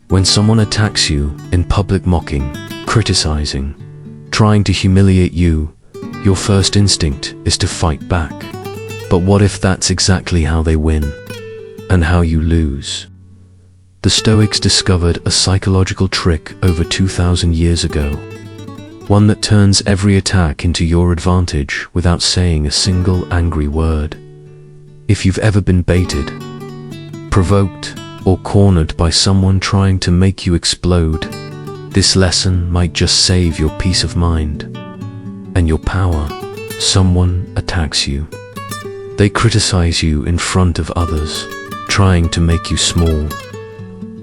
When someone attacks you in public, mocking, criticizing, trying to humiliate you, your first instinct is to fight back. But what if that's exactly how they win, and how you lose? The Stoics discovered a psychological trick over 2,000 years ago, one that turns every attack into your advantage without saying a single angry word. If you've ever been baited, provoked, or cornered by someone trying to make you explode, this lesson might just save your peace of mind and your power. Someone attacks you. They criticize you in front of others, trying to make you small.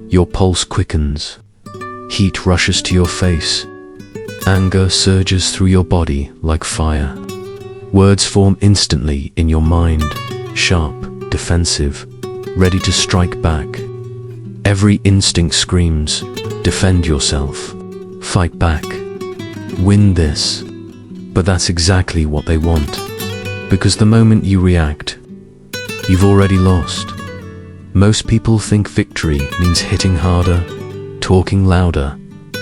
Your pulse quickens, heat rushes to your face, anger surges through your body like fire. Words form instantly in your mind, sharp, defensive, ready to strike back. Every instinct screams, defend yourself, fight back, win this. But that's exactly what they want, because the moment you react, you've already lost. Most people think victory means hitting harder, talking louder,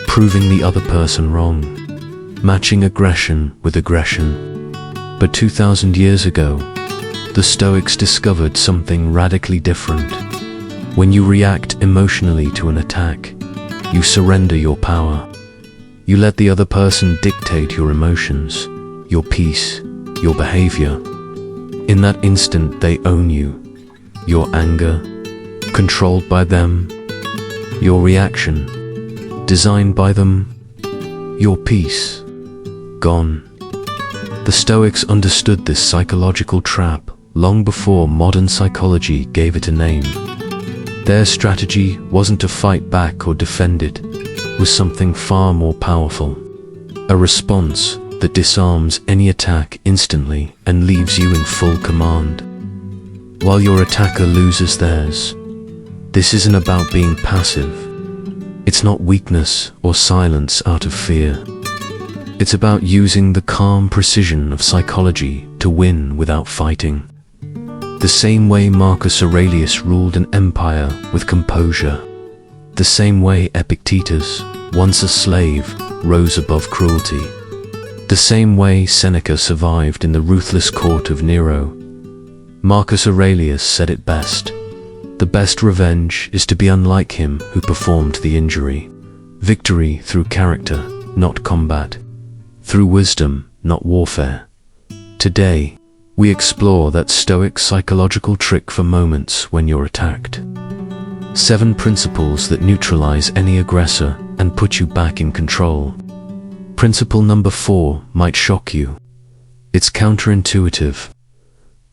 proving the other person wrong, matching aggression with aggression. But 2,000 years ago, the Stoics discovered something radically different. When you react emotionally to an attack, you surrender your power. You let the other person dictate your emotions, your peace, your behavior. In that instant, they own you. Your anger, controlled by them. Your reaction, designed by them. Your peace, gone. The Stoics understood this psychological trap long before modern psychology gave it a name. Their strategy wasn't to fight back or defend it, it was something far more powerful. A response that disarms any attack instantly and leaves you in full command, while your attacker loses theirs. This isn't about being passive. It's not weakness or silence out of fear. It's about using the calm precision of psychology to win without fighting. The same way Marcus Aurelius ruled an empire with composure. The same way Epictetus, once a slave, rose above cruelty. The same way Seneca survived in the ruthless court of Nero. Marcus Aurelius said it best: the best revenge is to be unlike him who performed the injury. Victory through character, not combat. Through wisdom, not warfare. Today, we explore that Stoic psychological trick for moments when you're attacked. 7 principles that neutralize any aggressor and put you back in control. Principle number 4 might shock you. It's counterintuitive.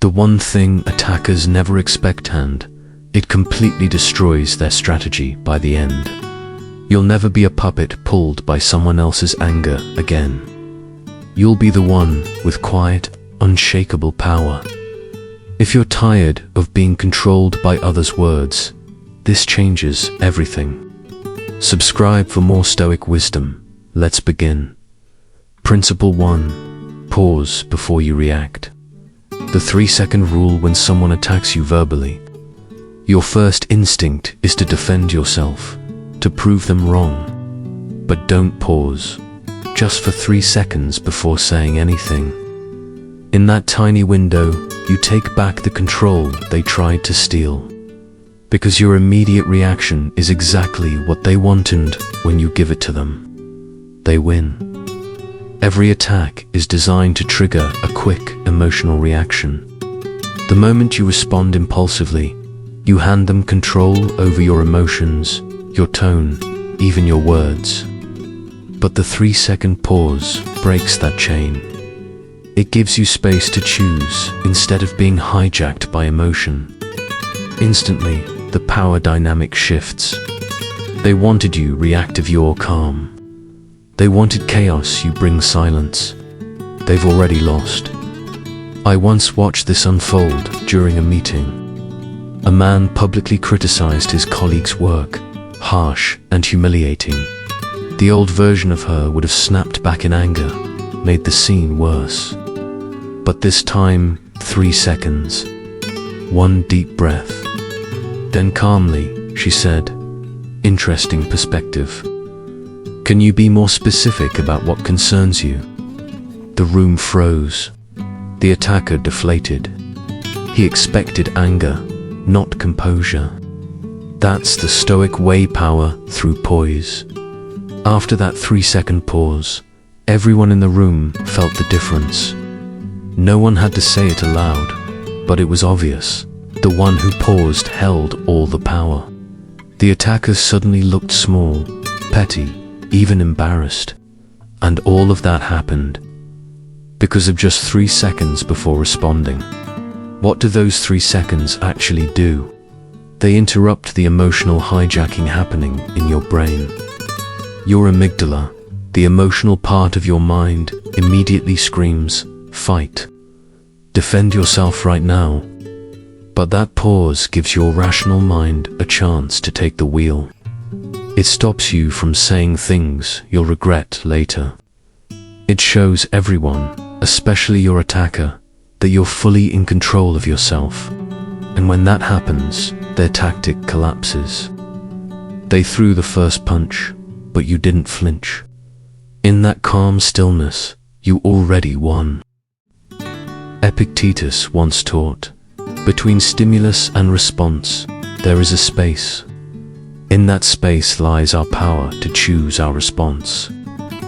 The one thing attackers never expect, and it completely destroys their strategy by the end. You'll never be a puppet pulled by someone else's anger again. You'll be the one with quiet, unshakable power. If you're tired of being controlled by others' words, this changes everything. Subscribe for more Stoic wisdom. Let's begin. Principle 1. Pause before you react. The 3-second rule when someone attacks you verbally. Your first instinct is to defend yourself, to prove them wrong. But don't pause, just for 3 seconds before saying anything. In that tiny window, you take back the control they tried to steal. Because your immediate reaction is exactly what they wanted when you give it to them. They win. Every attack is designed to trigger a quick emotional reaction. The moment you respond impulsively, you hand them control over your emotions, your tone, even your words. But the 3-second pause breaks that chain. It gives you space to choose instead of being hijacked by emotion. Instantly, the power dynamic shifts. They wanted you reactive, you're calm. They wanted chaos, you bring silence. They've already lost. I once watched this unfold during a meeting. A man publicly criticized his colleague's work, harsh and humiliating. The old version of her would have snapped back in anger, made the scene worse. But this time, 3 seconds. One deep breath. Then calmly, she said, interesting perspective. Can you be more specific about what concerns you? The room froze. The attacker deflated. He expected anger, not composure. That's the Stoic way, power through poise. After that 3-second pause, everyone in the room felt the difference. No one had to say it aloud, but it was obvious. The one who paused held all the power. The attacker suddenly looked small, petty, even embarrassed. And all of that happened because of just 3 seconds before responding. What do those 3 seconds actually do? They interrupt the emotional hijacking happening in your brain. Your amygdala, the emotional part of your mind, immediately screams, "Fight. Defend yourself right now." But that pause gives your rational mind a chance to take the wheel. It stops you from saying things you'll regret later. It shows everyone, especially your attacker, that you're fully in control of yourself. And when that happens, their tactic collapses. They threw the first punch, but you didn't flinch. In that calm stillness, you already won. Epictetus once taught, between stimulus and response, there is a space. In that space lies our power to choose our response.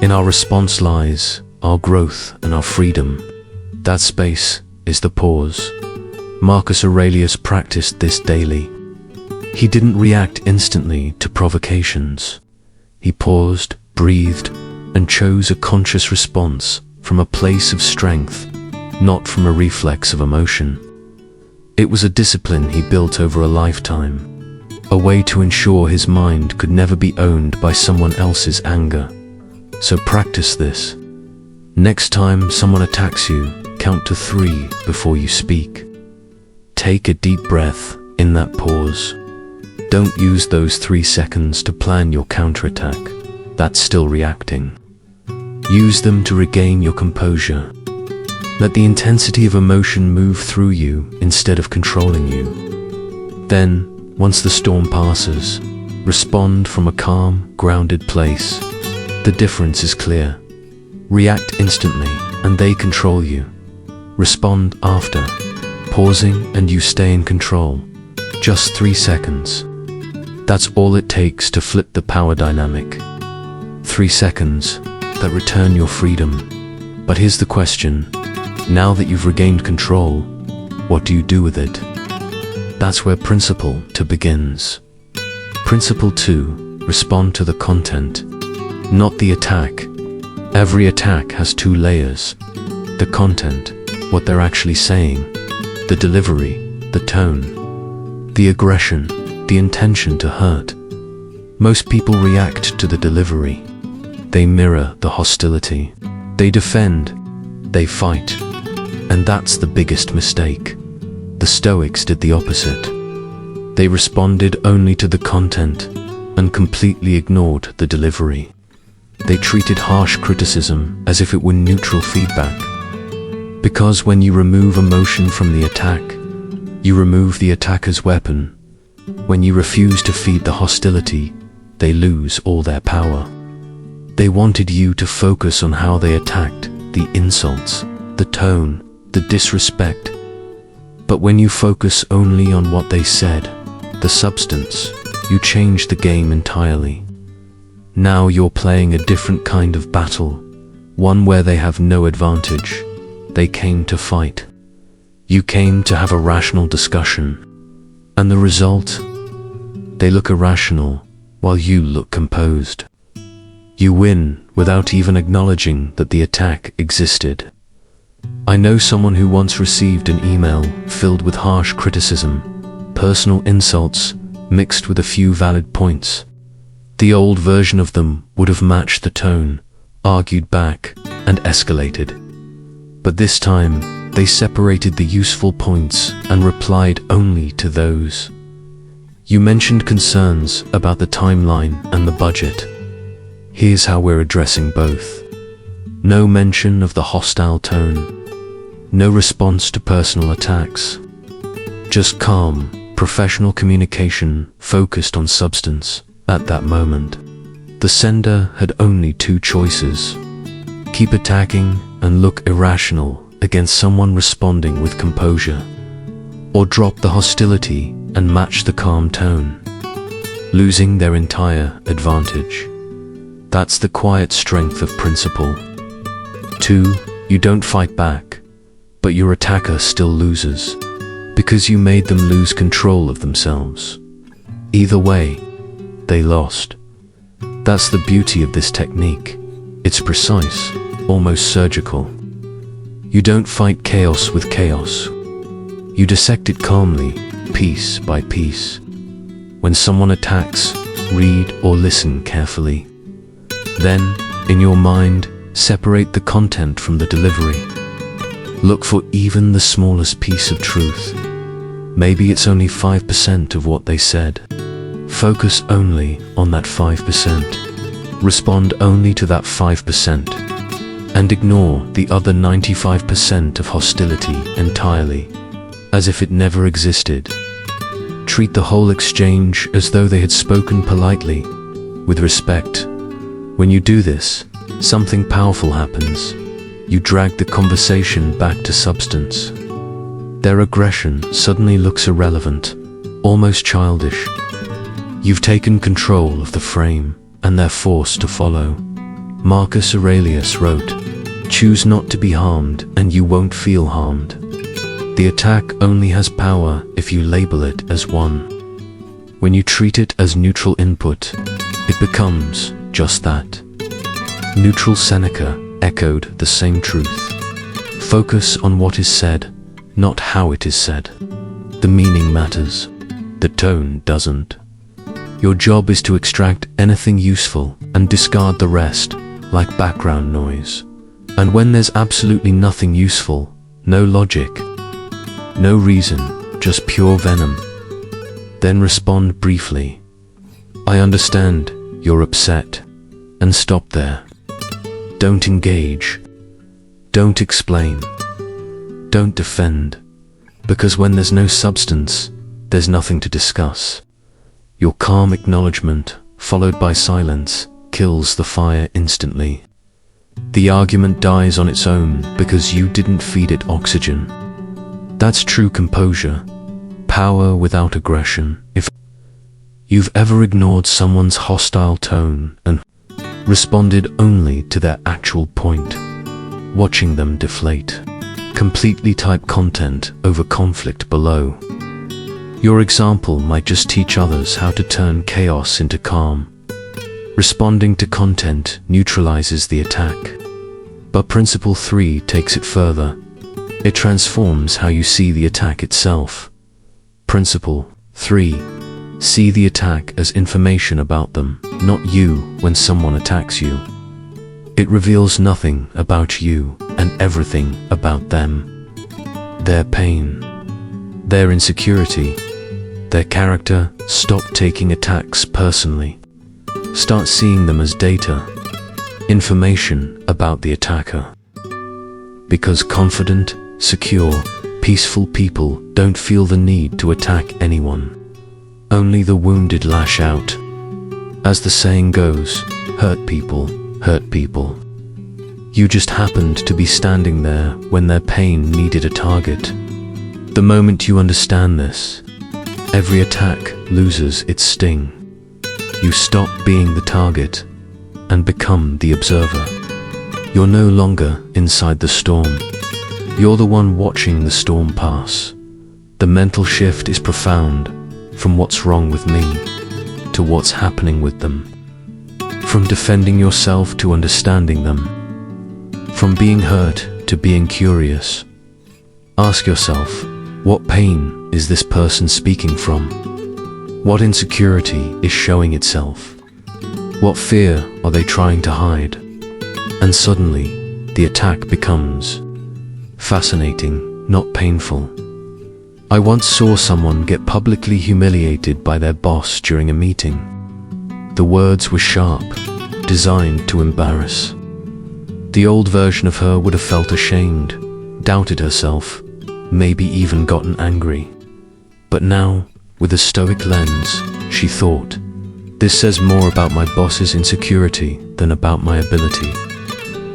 In our response lies our growth and our freedom. That space is the pause. Marcus Aurelius practiced this daily. He didn't react instantly to provocations. He paused, breathed, and chose a conscious response from a place of strength, not from a reflex of emotion. It was a discipline he built over a lifetime, a way to ensure his mind could never be owned by someone else's anger. So practice this. Next time someone attacks you, count to 3 before you speak. Take a deep breath in that pause. Don't use those 3 seconds to plan your counterattack. That's still reacting. Use them to regain your composure. Let the intensity of emotion move through you instead of controlling you. Then, once the storm passes, respond from a calm, grounded place. The difference is clear. React instantly, and they control you. Respond after, pausing, and you stay in control. Just 3 seconds. That's all it takes to flip the power dynamic. 3 seconds that return your freedom. But here's the question. Now that you've regained control, what do you do with it? That's where Principle 2 begins. Principle 2, respond to the content, not the attack. Every attack has 2 layers. The content, what they're actually saying, the delivery, the tone, the aggression, the intention to hurt. Most people react to the delivery. They mirror the hostility. They defend. They fight. And that's the biggest mistake. The Stoics did the opposite. They responded only to the content and completely ignored the delivery. They treated harsh criticism as if it were neutral feedback. Because when you remove emotion from the attack, you remove the attacker's weapon. When you refuse to feed the hostility, they lose all their power. They wanted you to focus on how they attacked, the insults, the tone, the disrespect. But when you focus only on what they said, the substance, you change the game entirely. Now you're playing a different kind of battle, one where they have no advantage. They came to fight. You came to have a rational discussion. And the result? They look irrational, while you look composed. You win without even acknowledging that the attack existed. I know someone who once received an email filled with harsh criticism, personal insults mixed with a few valid points. The old version of them would have matched the tone, argued back, and escalated. But this time, they separated the useful points and replied only to those. You mentioned concerns about the timeline and the budget. Here's how we're addressing both. No mention of the hostile tone. No response to personal attacks. Just calm, professional communication focused on substance. at that moment. The sender had only two choices: keep attacking and look irrational against someone responding with composure, or drop the hostility and match the calm tone, losing their entire advantage. That's the quiet strength of principle. 2. You don't fight back, but your attacker still loses, because you made them lose control of themselves. Either way, they lost. That's the beauty of this technique. It's precise, almost surgical. You don't fight chaos with chaos. You dissect it calmly, piece by piece. When someone attacks, read or listen carefully. Then, in your mind, separate the content from the delivery. Look for even the smallest piece of truth. Maybe it's only 5% of what they said. Focus only on that 5%. Respond only to that 5%. And ignore the other 95% of hostility entirely, as if it never existed. Treat the whole exchange as though they had spoken politely, with respect. When you do this, something powerful happens. You drag the conversation back to substance. Their aggression suddenly looks irrelevant, almost childish. You've taken control of the frame, and they're forced to follow. Marcus Aurelius wrote, "Choose not to be harmed, and you won't feel harmed." The attack only has power if you label it as one. When you treat it as neutral input, it becomes just that. Neutral Seneca echoed the same truth. Focus on what is said, not how it is said. The meaning matters. The tone doesn't. Your job is to extract anything useful and discard the rest, like background noise. And when there's absolutely nothing useful, no logic, no reason, just pure venom, then respond briefly. "I understand, you're upset," and stop there. Don't engage. Don't explain. Don't defend. Because when there's no substance, there's nothing to discuss. Your calm acknowledgement, followed by silence, kills the fire instantly. The argument dies on its own because you didn't feed it oxygen. That's true composure, power without aggression. If you've ever ignored someone's hostile tone and responded only to their actual point, watching them deflate, completely type content over conflict below. Your example might just teach others how to turn chaos into calm. Responding to content neutralizes the attack. But Principle 3 takes it further. It transforms how you see the attack itself. Principle 3. See the attack as information about them, not you when someone attacks you. It reveals nothing about you and everything about them. Their pain, their insecurity, their character. Stop taking attacks personally. Start seeing them as data, information about the attacker. Because confident, secure, peaceful people don't feel the need to attack anyone. Only the wounded lash out. As the saying goes, hurt people hurt people. You just happened to be standing there when their pain needed a target. The moment you understand this, every attack loses its sting. You stop being the target and become the observer. You're no longer inside the storm. You're the one watching the storm pass. The mental shift is profound, from what's wrong with me to what's happening with them. From defending yourself to understanding them. From being hurt to being curious. Ask yourself, what pain is this person speaking from? What insecurity is showing itself? What fear are they trying to hide? And suddenly, the attack becomes fascinating, not painful. I once saw someone get publicly humiliated by their boss during a meeting. The words were sharp, designed to embarrass. The old version of her would have felt ashamed, doubted herself, maybe even gotten angry. But now, with a Stoic lens, she thought, This says more about my boss's insecurity than about my ability.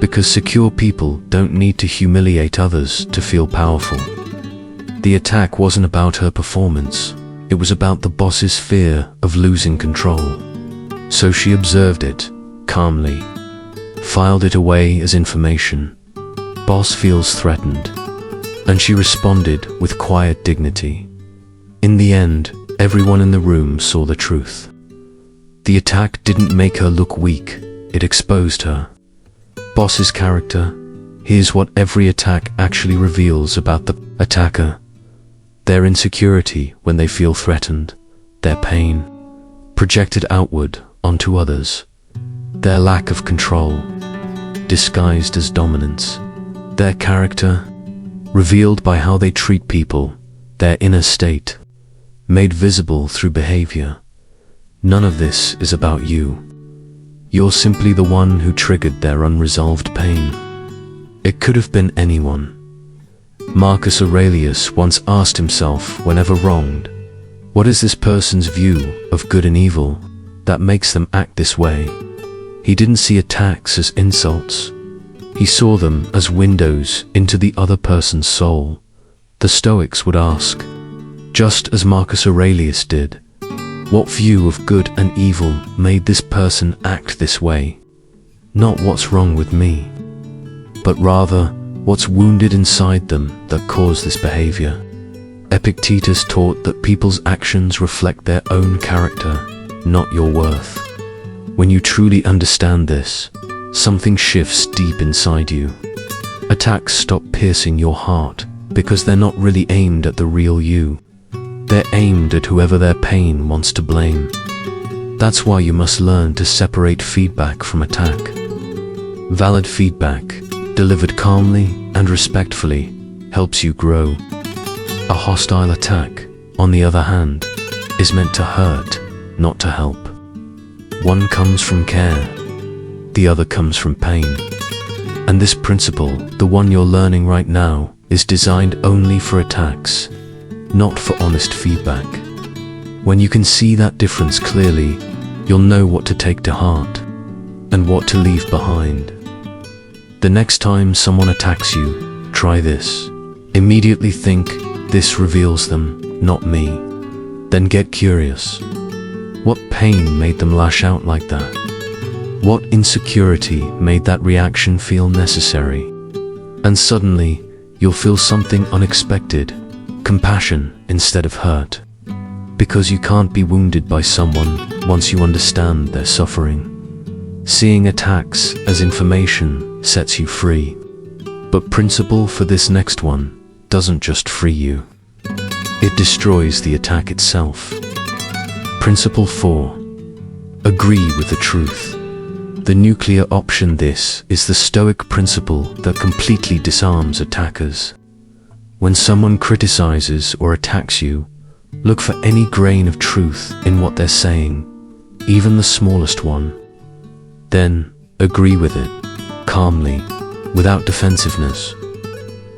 Because secure people don't need to humiliate others to feel powerful. The attack wasn't about her performance. It was about the boss's fear of losing control. So she observed it calmly, filed it away as information. Boss feels threatened. And she responded with quiet dignity. In the end, everyone in the room saw the truth. The attack didn't make her look weak, it exposed her. Boss's character. Here's what every attack actually reveals about the attacker. Their insecurity when they feel threatened, their pain, projected outward onto others, their lack of control, disguised as dominance, their character, revealed by how they treat people, their inner state, made visible through behavior. None of this is about you. You're simply the one who triggered their unresolved pain. It could have been anyone. Marcus Aurelius once asked himself whenever wronged, what is this person's view of good and evil that makes them act this way? He didn't see attacks as insults. He saw them as windows into the other person's soul. The Stoics would ask, just as Marcus Aurelius did, what view of good and evil made this person act this way? Not what's wrong with me, but rather what's wounded inside them that caused this behavior. Epictetus taught that people's actions reflect their own character, not your worth. When you truly understand this, something shifts deep inside you. Attacks stop piercing your heart because they're not really aimed at the real you. They're aimed at whoever their pain wants to blame. That's why you must learn to separate feedback from attack. Valid feedback, delivered calmly and respectfully, helps you grow. A hostile attack, on the other hand, is meant to hurt, not to help. One comes from care, the other comes from pain. And this principle, the one you're learning right now, is designed only for attacks, not for honest feedback. When you can see that difference clearly, you'll know what to take to heart and what to leave behind. The next time someone attacks you, try this. Immediately think, this reveals them, not me. Then get curious. What pain made them lash out like that? What insecurity made that reaction feel necessary? And suddenly, you'll feel something unexpected, compassion instead of hurt. Because you can't be wounded by someone once you understand their suffering. Seeing attacks as information sets you free. But principle for this next one doesn't just free you. It destroys the attack itself. Principle 4. Agree with the truth. The nuclear option. This is the Stoic principle that completely disarms attackers. When someone criticizes or attacks you, look for any grain of truth in what they're saying, even the smallest one. Then, agree with it, calmly, without defensiveness.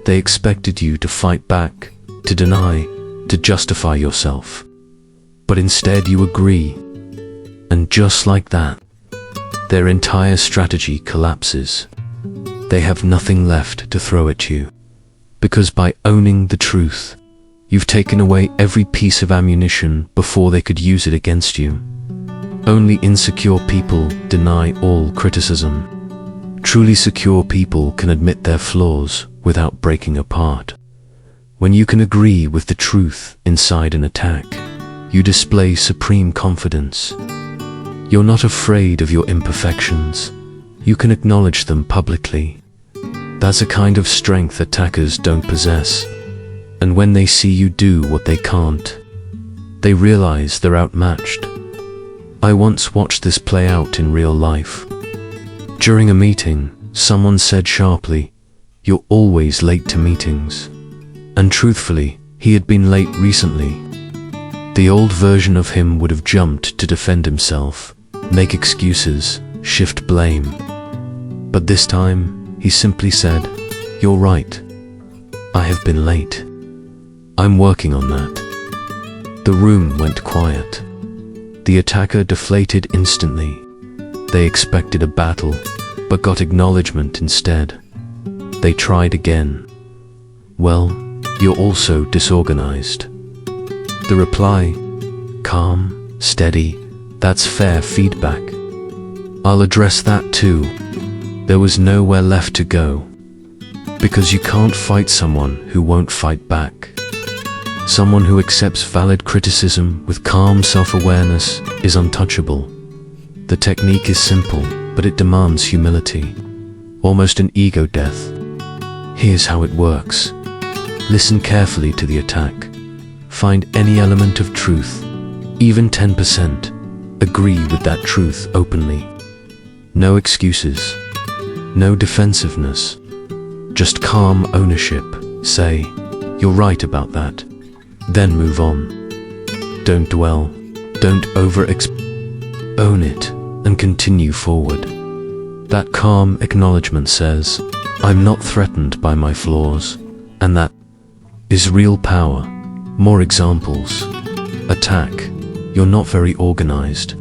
They expected you to fight back, to deny, to justify yourself. But instead you agree. And just like that, their entire strategy collapses. They have nothing left to throw at you. Because by owning the truth, you've taken away every piece of ammunition before they could use it against you. Only insecure people deny all criticism. Truly secure people can admit their flaws without breaking apart. When you can agree with the truth inside an attack, you display supreme confidence. You're not afraid of your imperfections. You can acknowledge them publicly. That's a kind of strength attackers don't possess. And when they see you do what they can't, they realize they're outmatched. I once watched this play out in real life. During a meeting, someone said sharply, "You're always late to meetings." And truthfully, he had been late recently. The old version of him would have jumped to defend himself, make excuses, shift blame. But this time, he simply said, "You're right. I have been late. I'm working on that." The room went quiet. The attacker deflated instantly. They expected a battle, but got acknowledgement instead. They tried again. Well, you're also disorganized. The reply, calm, steady, that's fair feedback. I'll address that too. There was nowhere left to go. Because you can't fight someone who won't fight back. Someone who accepts valid criticism with calm self-awareness is untouchable. The technique is simple, but it demands humility, almost an ego death. Here's how it works. Listen carefully to the attack. Find any element of truth, even 10%. Agree with that truth openly. No excuses, no defensiveness, just calm ownership. Say, you're right about that. Then move on. Don't dwell, don't own it, and continue forward. That calm acknowledgement says, I'm not threatened by my flaws, and that is real power. More examples. Attack, you're not very organized.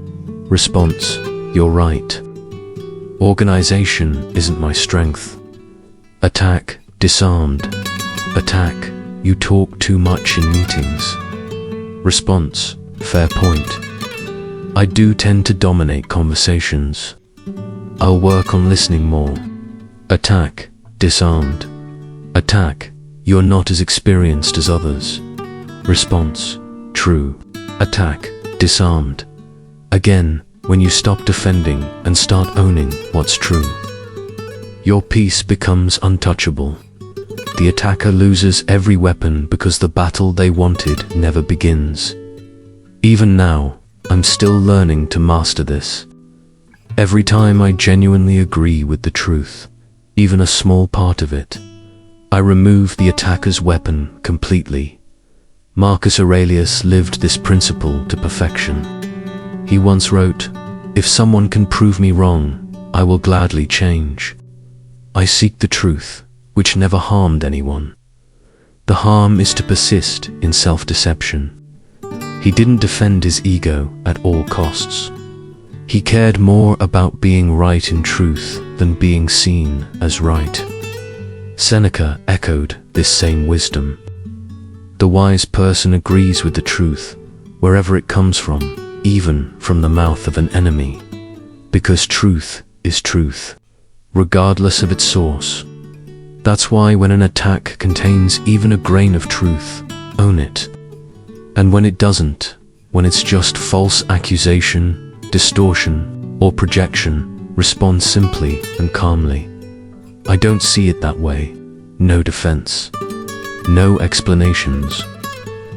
Response, you're right. Organization isn't my strength. Attack, disarmed. Attack, you talk too much in meetings. Response, fair point. I do tend to dominate conversations. I'll work on listening more. Attack, disarmed. Attack, you're not as experienced as others. Response, true. Attack, disarmed. Again, when you stop defending and start owning what's true, your peace becomes untouchable. The attacker loses every weapon because the battle they wanted never begins. Even now, I'm still learning to master this. Every time I genuinely agree with the truth, even a small part of it, I remove the attacker's weapon completely. Marcus Aurelius lived this principle to perfection. He once wrote, "If someone can prove me wrong, I will gladly change. I seek the truth, which never harmed anyone." The harm is to persist in self-deception. He didn't defend his ego at all costs. He cared more about being right in truth than being seen as right. Seneca echoed this same wisdom. The wise person agrees with the truth, wherever it comes from, even from the mouth of an enemy, because truth is truth, regardless of its source. That's why when an attack contains even a grain of truth, own it. And when it doesn't, when it's just false accusation, distortion, or projection, respond simply and calmly. I don't see it that way. No defense. No explanations.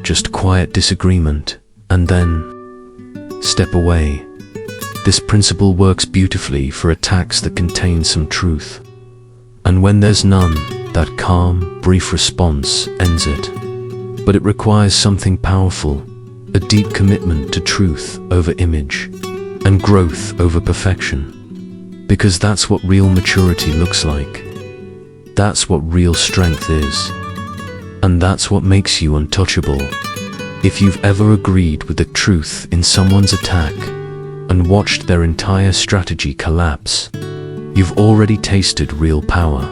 Just quiet disagreement, and then step away. This principle works beautifully for attacks that contain some truth. And when there's none, that calm, brief response ends it. But it requires something powerful, a deep commitment to truth over image, and growth over perfection. Because that's what real maturity looks like. That's what real strength is. And that's what makes you untouchable. If you've ever agreed with the truth in someone's attack and watched their entire strategy collapse, you've already tasted real power.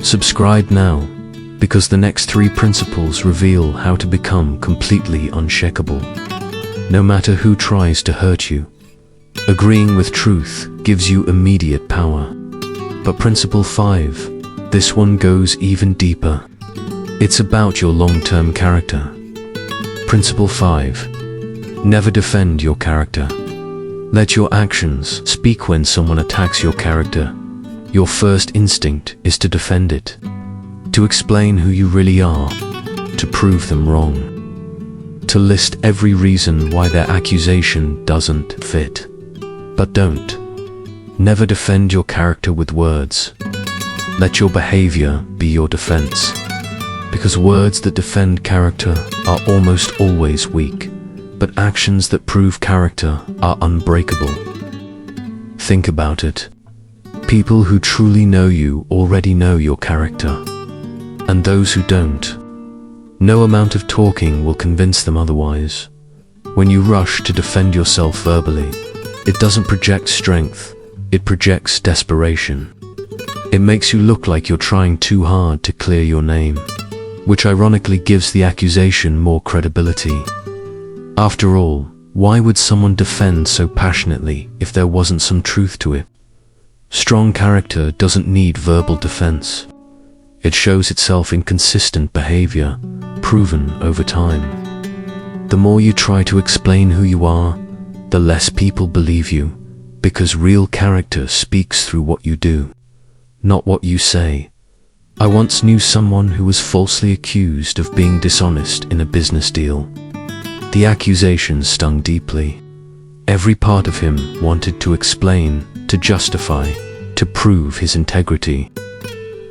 Subscribe now, because the next 3 principles reveal how to become completely unshakable, no matter who tries to hurt you. Agreeing with truth gives you immediate power. But principle 5, this one goes even deeper. It's about your long-term character. Principle 5, never defend your character. Let your actions speak when someone attacks your character. Your first instinct is to defend it, to explain who you really are, to prove them wrong, to list every reason why their accusation doesn't fit. But don't. Never defend your character with words. Let your behavior be your defense. Because words that defend character are almost always weak, but actions that prove character are unbreakable. Think about it. People who truly know you already know your character. And those who don't, no amount of talking will convince them otherwise. When you rush to defend yourself verbally, it doesn't project strength, it projects desperation. It makes you look like you're trying too hard to clear your name, which ironically gives the accusation more credibility. After all, why would someone defend so passionately if there wasn't some truth to it? Strong character doesn't need verbal defense. It shows itself in consistent behavior, proven over time. The more you try to explain who you are, the less people believe you, because real character speaks through what you do, not what you say. I once knew someone who was falsely accused of being dishonest in a business deal. The accusations stung deeply. Every part of him wanted to explain, to justify, to prove his integrity.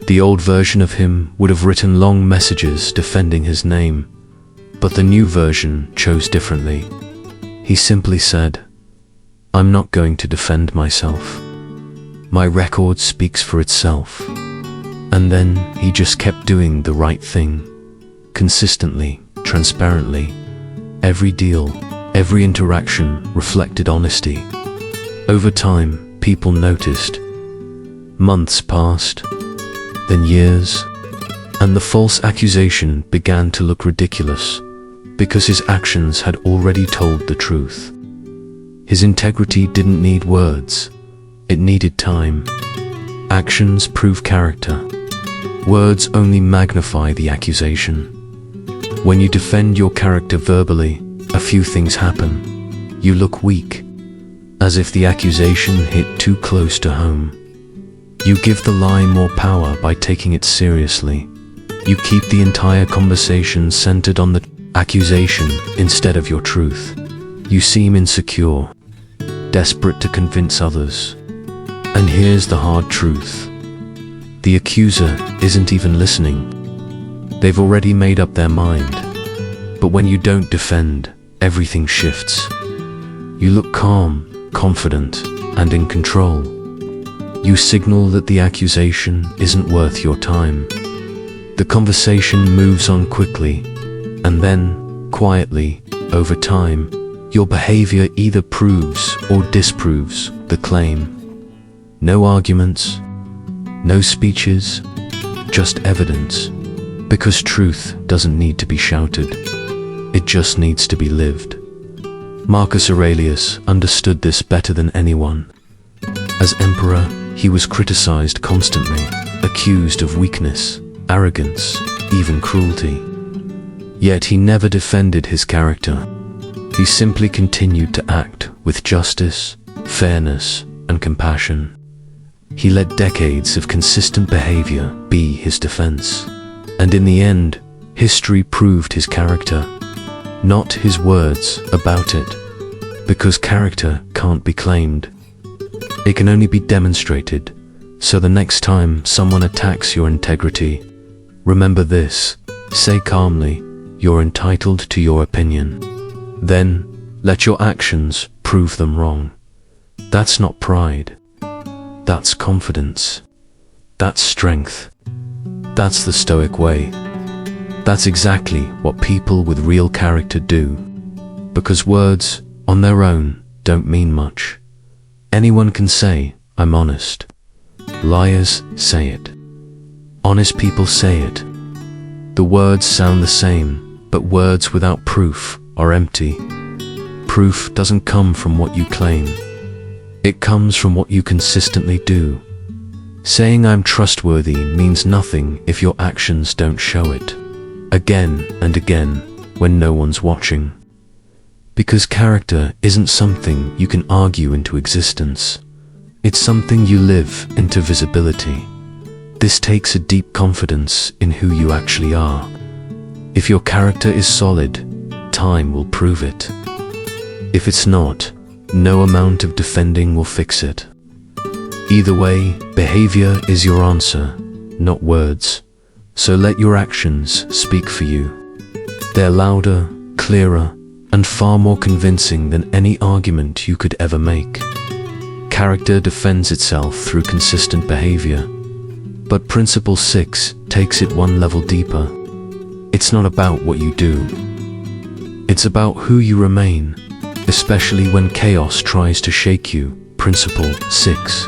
The old version of him would have written long messages defending his name, but the new version chose differently. He simply said, "I'm not going to defend myself. My record speaks for itself." And then he just kept doing the right thing, consistently, transparently. Every deal, every interaction reflected honesty. Over time, people noticed. Months passed, then years, and the false accusation began to look ridiculous because his actions had already told the truth. His integrity didn't need words, it needed time. Actions prove character. Words only magnify the accusation. When you defend your character verbally, a few things happen. You look weak, as if the accusation hit too close to home. You give the lie more power by taking it seriously. You keep the entire conversation centered on the accusation instead of your truth. You seem insecure, desperate to convince others. And here's the hard truth. The accuser isn't even listening. They've already made up their mind. But when you don't defend, everything shifts. You look calm, confident, and in control. You signal that the accusation isn't worth your time. The conversation moves on quickly, and then, quietly, over time, your behavior either proves or disproves the claim. No arguments, no speeches, just evidence. Because truth doesn't need to be shouted. It just needs to be lived. Marcus Aurelius understood this better than anyone. As emperor, he was criticized constantly, accused of weakness, arrogance, even cruelty. Yet he never defended his character. He simply continued to act with justice, fairness, and compassion. He let decades of consistent behavior be his defense. And in the end, history proved his character, not his words about it, because character can't be claimed. It can only be demonstrated. So the next time someone attacks your integrity, remember this, say calmly, "You're entitled to your opinion." Then, let your actions prove them wrong. That's not pride. That's confidence. That's strength. That's the Stoic way. That's exactly what people with real character do. Because words, on their own, don't mean much. Anyone can say, "I'm honest." Liars say it. Honest people say it. The words sound the same, but words without proof are empty. Proof doesn't come from what you claim. It comes from what you consistently do. Saying "I'm trustworthy" means nothing if your actions don't show it. Again and again, when no one's watching. Because character isn't something you can argue into existence. It's something you live into visibility. This takes a deep confidence in who you actually are. If your character is solid, time will prove it. If it's not, no amount of defending will fix it. Either way, behavior is your answer, not words. So let your actions speak for you. They're louder, clearer, and far more convincing than any argument you could ever make. Character defends itself through consistent behavior. But Principle 6 takes it one level deeper. It's not about what you do. It's about who you remain, especially when chaos tries to shake you. Principle 6.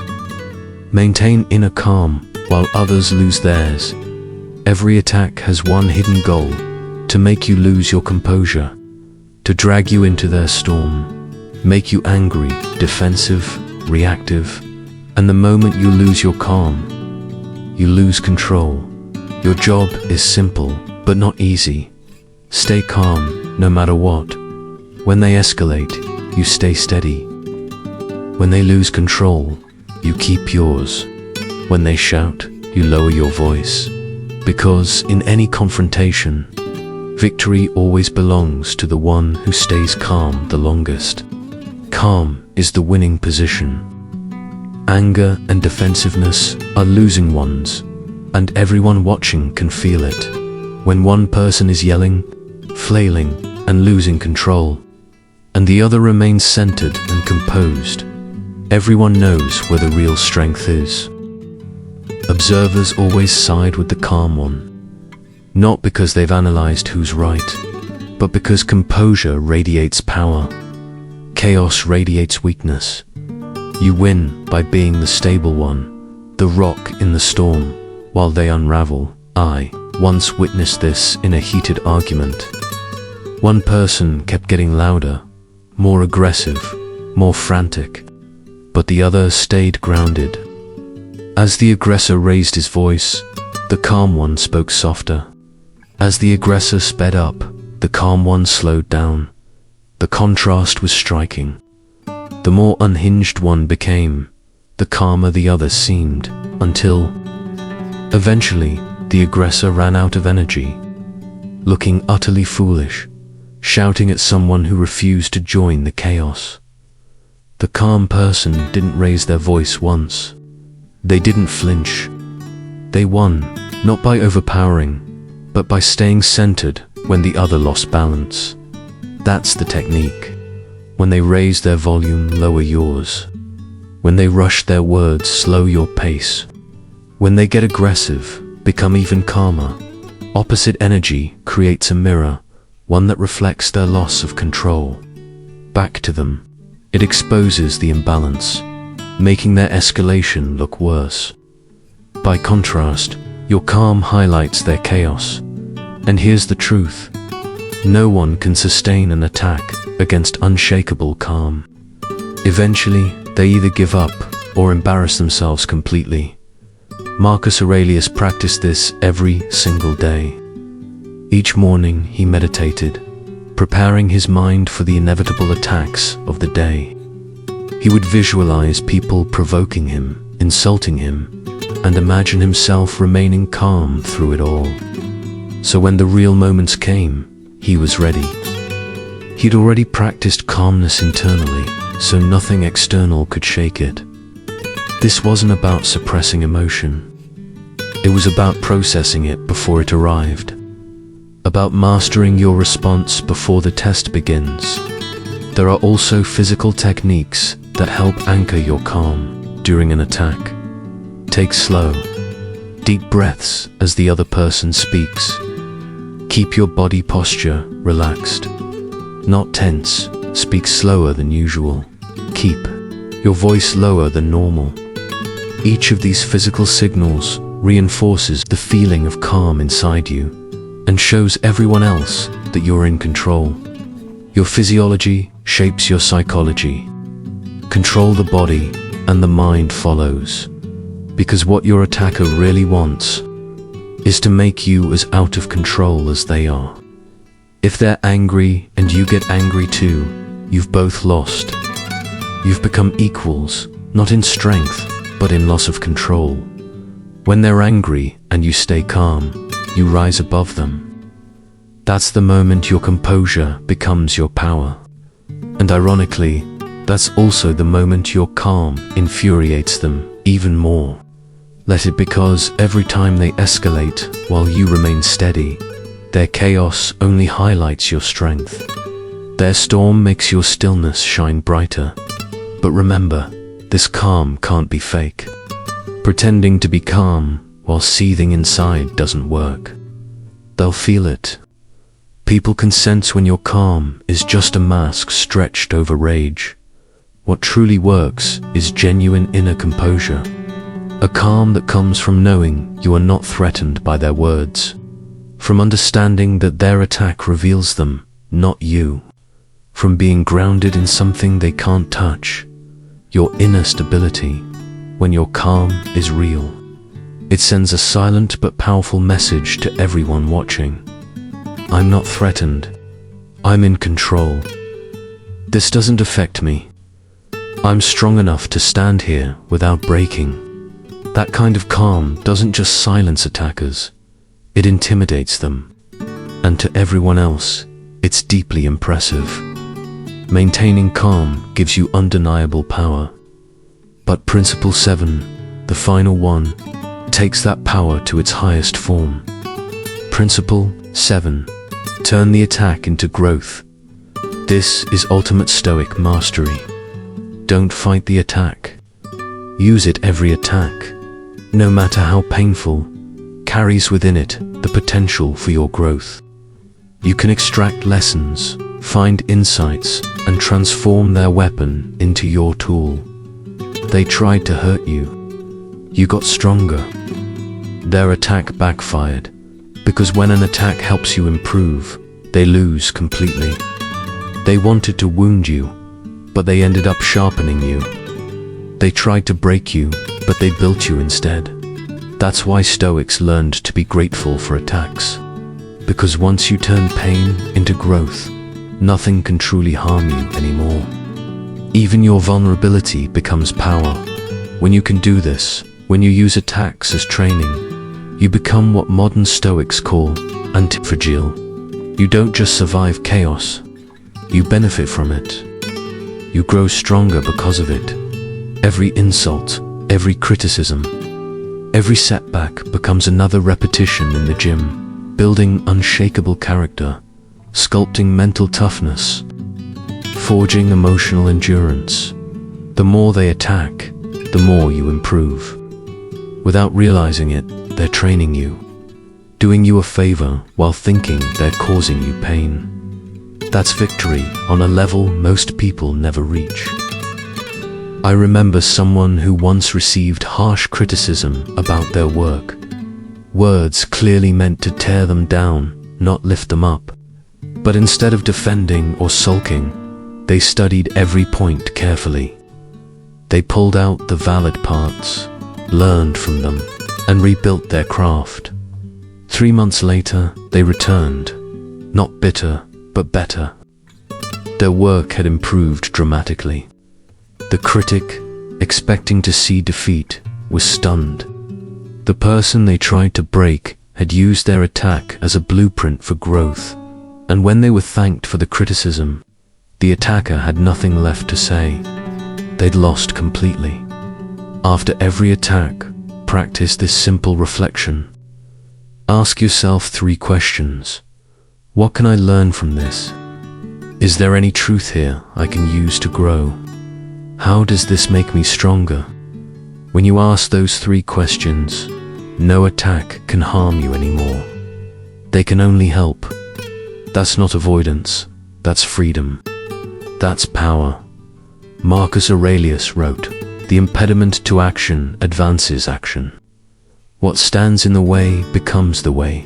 Maintain inner calm while others lose theirs. Every attack has one hidden goal: to make you lose your composure, to drag you into their storm, make you angry, defensive, reactive, and the moment you lose your calm, you lose control. Your job is simple, but not easy. Stay calm, no matter what. When they escalate, you stay steady. When they lose control, you keep yours. When they shout, you lower your voice. Because in any confrontation, victory always belongs to the one who stays calm the longest. Calm is the winning position. Anger and defensiveness are losing ones, and everyone watching can feel it. When one person is yelling, flailing, and losing control, and the other remains centered and composed, everyone knows where the real strength is. Observers always side with the calm one, not because they've analyzed who's right, but because composure radiates power. Chaos radiates weakness. You win by being the stable one, the rock in the storm, while they unravel. I once witnessed this in a heated argument. One person kept getting louder, more aggressive, more frantic, but the other stayed grounded. As the aggressor raised his voice, the calm one spoke softer. As the aggressor sped up, the calm one slowed down. The contrast was striking. The more unhinged one became, the calmer the other seemed, until eventually the aggressor ran out of energy, looking utterly foolish, shouting at someone who refused to join the chaos. The calm person didn't raise their voice once. They didn't flinch. They won, not by overpowering, but by staying centered when the other lost balance. That's the technique. When they raise their volume, lower yours. When they rush their words, slow your pace. When they get aggressive, become even calmer. Opposite energy creates a mirror, one that reflects their loss of control back to them. It exposes the imbalance, making their escalation look worse. By contrast, your calm highlights their chaos. And here's the truth: no one can sustain an attack against unshakable calm. Eventually, they either give up or embarrass themselves completely. Marcus Aurelius practiced this every single day. Each morning he meditated, preparing his mind for the inevitable attacks of the day. He would visualize people provoking him, insulting him, and imagine himself remaining calm through it all. So when the real moments came, he was ready. He'd already practiced calmness internally, so nothing external could shake it. This wasn't about suppressing emotion. It was about processing it before it arrived. About mastering your response before the test begins. There are also physical techniques that help anchor your calm during an attack. Take slow, deep breaths as the other person speaks. Keep your body posture relaxed, not tense. Speak slower than usual. Keep your voice lower than normal. Each of these physical signals reinforces the feeling of calm inside you and shows everyone else that you're in control. Your physiology shapes your psychology. Control the body and the mind follows. Because what your attacker really wants is to make you as out of control as they are. If they're angry and you get angry too, you've both lost. You've become equals, not in strength, but in loss of control. When they're angry and you stay calm, you rise above them. That's the moment your composure becomes your power. And ironically, that's also the moment your calm infuriates them even more. Let it, because every time they escalate while you remain steady, their chaos only highlights your strength. Their storm makes your stillness shine brighter. But remember, this calm can't be fake. Pretending to be calm while seething inside doesn't work. They'll feel it. People can sense when you're calm is just a mask stretched over rage. What truly works is genuine inner composure, a calm that comes from knowing you are not threatened by their words, from understanding that their attack reveals them, not you, from being grounded in something they can't touch. Your inner stability, when you're calm, is real. It sends a silent but powerful message to everyone watching. I'm not threatened. I'm in control. This doesn't affect me. I'm strong enough to stand here without breaking. That kind of calm doesn't just silence attackers, it intimidates them. And to everyone else, it's deeply impressive. Maintaining calm gives you undeniable power. But Principle 7, the final one, takes that power to its highest form. Principle 7. Turn the attack into growth. This is ultimate Stoic mastery. Don't fight the attack. Use it. Every attack, no matter how painful, carries within it the potential for your growth. You can extract lessons, find insights, and transform their weapon into your tool. They tried to hurt you. You got stronger. Their attack backfired, because when an attack helps you improve, they lose completely. They wanted to wound you, but they ended up sharpening you. They tried to break you, but they built you instead. That's why Stoics learned to be grateful for attacks. Because once you turn pain into growth, nothing can truly harm you anymore. Even your vulnerability becomes power. When you can do this, when you use attacks as training, you become what modern Stoics call anti-fragile. You don't just survive chaos, you benefit from it. You grow stronger because of it. Every insult, every criticism, every setback becomes another repetition in the gym, building unshakable character, sculpting mental toughness, forging emotional endurance. The more they attack, the more you improve. Without realizing it, they're training you, doing you a favor while thinking they're causing you pain. That's victory on a level most people never reach. I remember someone who once received harsh criticism about their work. Words clearly meant to tear them down, not lift them up. But instead of defending or sulking, they studied every point carefully. They pulled out the valid parts, learned from them, and rebuilt their craft. 3 months later, they returned, not bitter, but better. Their work had improved dramatically. The critic, expecting to see defeat, was stunned. The person they tried to break had used their attack as a blueprint for growth, and when they were thanked for the criticism, the attacker had nothing left to say. They'd lost completely. After every attack, practice this simple reflection. Ask yourself 3 questions. What can I learn from this? Is there any truth here I can use to grow? How does this make me stronger? When you ask those 3 questions, no attack can harm you anymore. They can only help. That's not avoidance, that's freedom. That's power. Marcus Aurelius wrote, "The impediment to action advances action. What stands in the way becomes the way."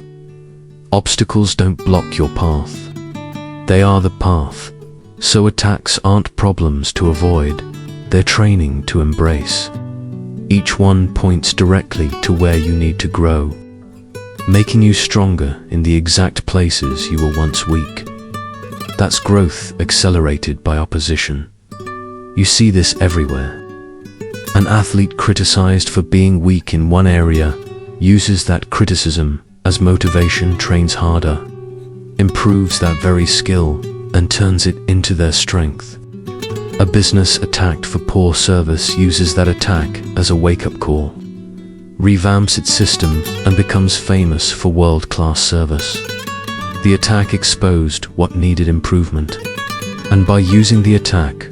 Obstacles don't block your path. They are the path. So attacks aren't problems to avoid, they're training to embrace. Each one points directly to where you need to grow, making you stronger in the exact places you were once weak. That's growth accelerated by opposition. You see this everywhere. An athlete criticized for being weak in one area uses that criticism as motivation, trains harder, improves that very skill, and turns it into their strength. A business attacked for poor service uses that attack as a wake-up call, revamps its system, and becomes famous for world-class service. The attack exposed what needed improvement, and by using the attack,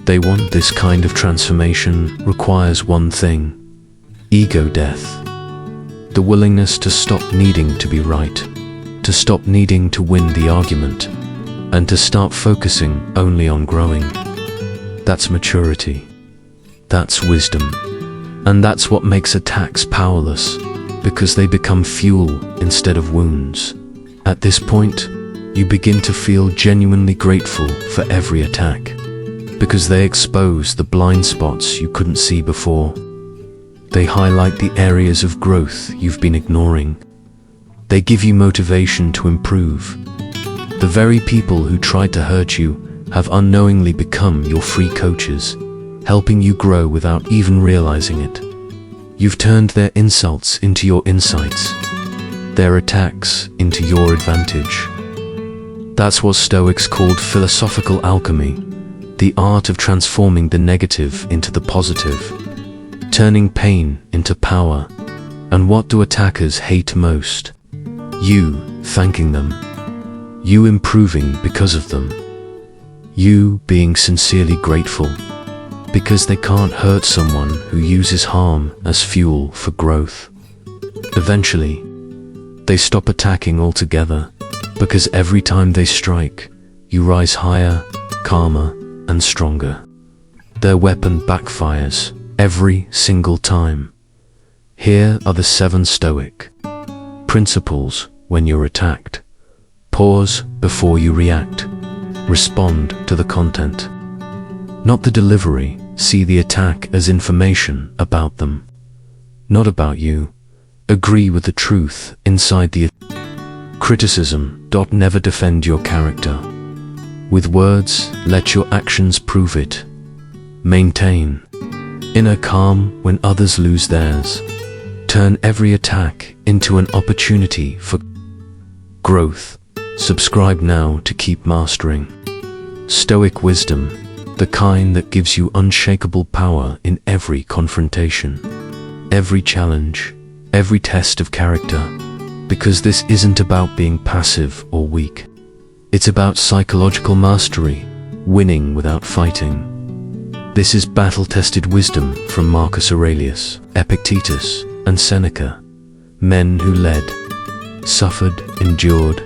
they want. This kind of transformation requires one thing: ego death. The willingness to stop needing to be right. to stop needing to win the argument and to start focusing only on growing. That's maturity. That's wisdom. And that's what makes attacks powerless, because they become fuel instead of wounds. At this point, you begin to feel genuinely grateful for every attack, because they expose the blind spots you couldn't see before. They highlight the areas of growth you've been ignoring. They give you motivation to improve. The very people who tried to hurt you have unknowingly become your free coaches, helping you grow without even realizing it. You've turned their insults into your insights, their attacks into your advantage. That's what Stoics called philosophical alchemy, the art of transforming the negative into the positive, turning pain into power. And what do attackers hate most? You thanking them. You improving because of them. You being sincerely grateful, because they can't hurt someone who uses harm as fuel for growth. Eventually, they stop attacking altogether, because every time they strike, you rise higher, calmer, and stronger. Their weapon backfires every single time. Here are the 7 Stoic principles when you're attacked. Pause before you react. Respond to the content, not the delivery. See the attack as information about them, not about you. Agree with the truth inside the criticism. Never defend your character with words, let your actions prove it. Maintain inner calm when others lose theirs. Turn every attack into an opportunity for growth. Subscribe now to keep mastering Stoic wisdom, the kind that gives you unshakable power in every confrontation, every challenge, every test of character. Because this isn't about being passive or weak. It's about psychological mastery, winning without fighting. This is battle-tested wisdom from Marcus Aurelius, Epictetus, and Seneca, men who led, suffered, endured,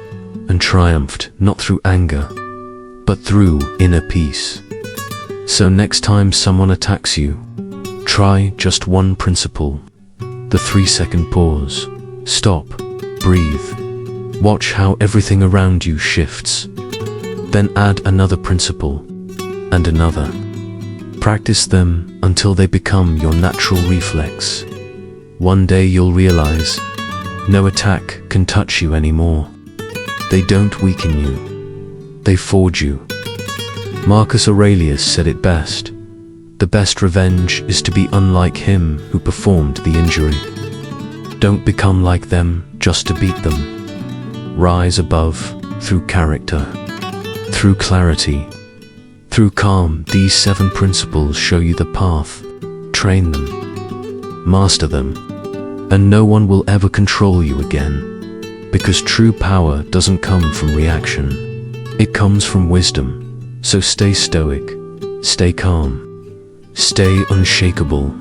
and triumphed not through anger, but through inner peace. So next time someone attacks you, try just one principle, the 3-second pause. Stop, breathe, watch how everything around you shifts. Then add another principle, and another. Practice them until they become your natural reflex. One day you'll realize, no attack can touch you anymore. They don't weaken you, they forge you. Marcus Aurelius said it best, the best revenge is to be unlike him who performed the injury. Don't become like them just to beat them. Rise above through character, through clarity, through calm. These 7 principles show you the path. Train them, master them, and no one will ever control you again. Because true power doesn't come from reaction, it comes from wisdom. So stay stoic, stay calm, stay unshakable.